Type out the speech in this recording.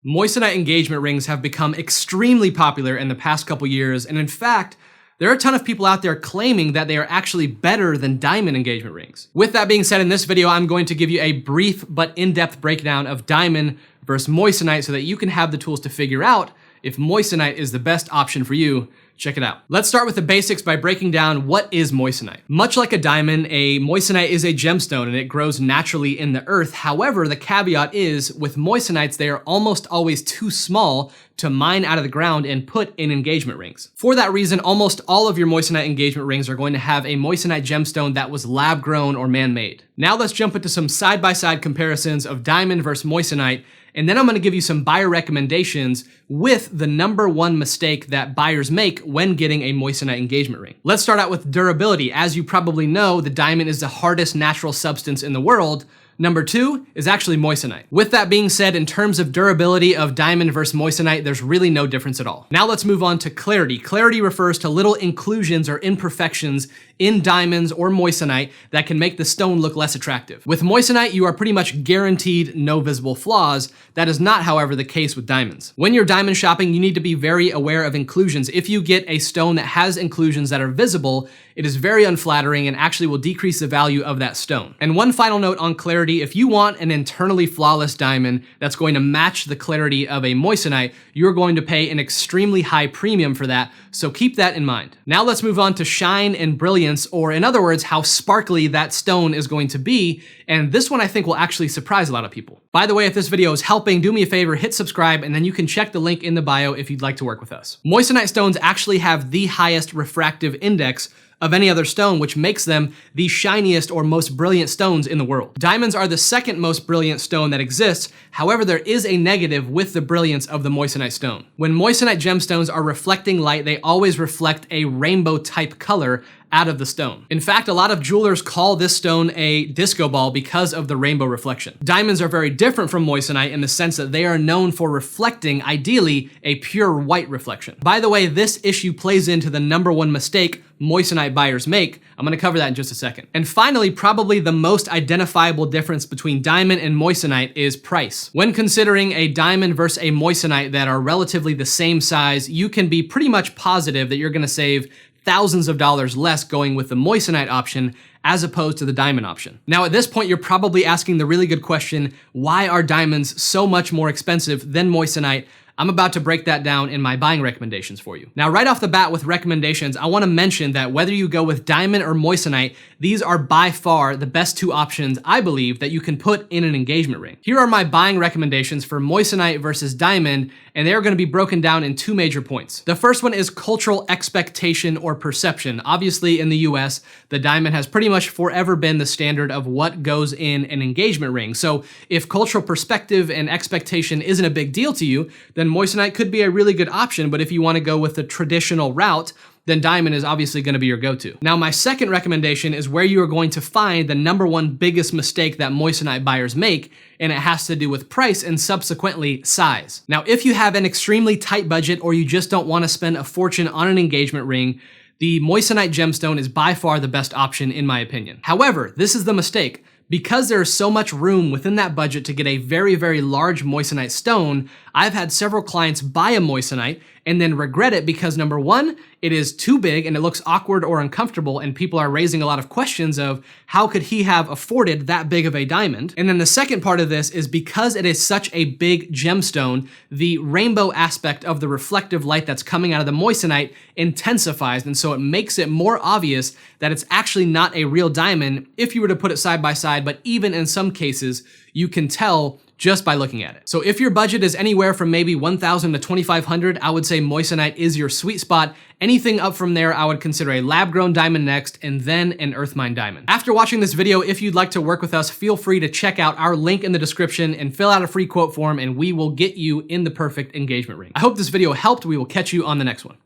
Moissanite engagement rings have become extremely popular in the past couple years, and in fact, there are a ton of people out there claiming that they are actually better than diamond engagement rings. With that being said, in this video, I'm going to give you a brief but in-depth breakdown of diamond versus moissanite so that you can have the tools to figure out if moissanite is the best option for you. Check it out. Let's start with the basics by breaking down what is moissanite. Much like a diamond, a moissanite is a gemstone and it grows naturally in the earth. However, the caveat is with moissanites, they are almost always too small to mine out of the ground and put in engagement rings. For that reason, almost all of your moissanite engagement rings are going to have a moissanite gemstone that was lab grown or man-made. Now let's jump into some side-by-side comparisons of diamond versus moissanite, and then I'm gonna give you some buyer recommendations with the #1 mistake that buyers make when getting a moissanite engagement ring. Let's start out with durability. As you probably know, the diamond is the hardest natural substance in the world. Number 2 is actually moissanite. With that being said, in terms of durability of diamond versus moissanite, there's really no difference at all. Now let's move on to clarity. Clarity refers to little inclusions or imperfections in diamonds or moissanite that can make the stone look less attractive. With moissanite, you are pretty much guaranteed no visible flaws. That is not, however, the case with diamonds. When you're diamond shopping, you need to be very aware of inclusions. If you get a stone that has inclusions that are visible, it is very unflattering and actually will decrease the value of that stone. And one final note on clarity, if you want an internally flawless diamond that's going to match the clarity of a moissanite, you're going to pay an extremely high premium for that, so keep that in mind. Now let's move on to shine and brilliance, or in other words, how sparkly that stone is going to be, and this one I think will actually surprise a lot of people. By the way, if this video is helping, do me a favor, hit subscribe, and then you can check the link in the bio if you'd like to work with us. Moissanite stones actually have the highest refractive index of any other stone, which makes them the shiniest or most brilliant stones in the world. Diamonds are the second most brilliant stone that exists. However, there is a negative with the brilliance of the moissanite stone. When moissanite gemstones are reflecting light, they always reflect a rainbow type color out of the stone. In fact, a lot of jewelers call this stone a disco ball because of the rainbow reflection. Diamonds are very different from moissanite in the sense that they are known for reflecting, ideally, a pure white reflection. By the way, this issue plays into the #1 mistake moissanite buyers make. I'm gonna cover that in just a second. And finally, probably the most identifiable difference between diamond and moissanite is price. When considering a diamond versus a moissanite that are relatively the same size, you can be pretty much positive that you're gonna save thousands of dollars less going with the moissanite option as opposed to the diamond option. Now at this point, you're probably asking the really good question, why are diamonds so much more expensive than moissanite? I'm about to break that down in my buying recommendations for you. Now, right off the bat with recommendations, I wanna mention that whether you go with diamond or moissanite, these are by far the best 2 options, I believe, that you can put in an engagement ring. Here are my buying recommendations for moissanite versus diamond, and they're gonna be broken down in 2 major points. The first one is cultural expectation or perception. Obviously, in the US, the diamond has pretty much forever been the standard of what goes in an engagement ring. So if cultural perspective and expectation isn't a big deal to you, then moissanite could be a really good option, but if you wanna go with the traditional route, then diamond is obviously gonna be your go-to. Now, my second recommendation is where you are going to find the #1 biggest mistake that moissanite buyers make, and it has to do with price and subsequently size. Now, if you have an extremely tight budget or you just don't wanna spend a fortune on an engagement ring, the moissanite gemstone is by far the best option in my opinion. However, this is the mistake. Because there is so much room within that budget to get a very, very large moissanite stone, I've had several clients buy a moissanite and then regret it because #1, it is too big and it looks awkward or uncomfortable, and people are raising a lot of questions of how could he have afforded that big of a diamond? And then the second part of this is because it is such a big gemstone, the rainbow aspect of the reflective light that's coming out of the moissanite intensifies, and so it makes it more obvious that it's actually not a real diamond if you were to put it side by side, but even in some cases, you can tell just by looking at it. So if your budget is anywhere from maybe $1,000 to $2,500, I would say moissanite is your sweet spot. Anything up from there, I would consider a lab-grown diamond next, and then an earth-mined diamond. After watching this video, if you'd like to work with us, feel free to check out our link in the description and fill out a free quote form, and we will get you in the perfect engagement ring. I hope this video helped. We will catch you on the next one.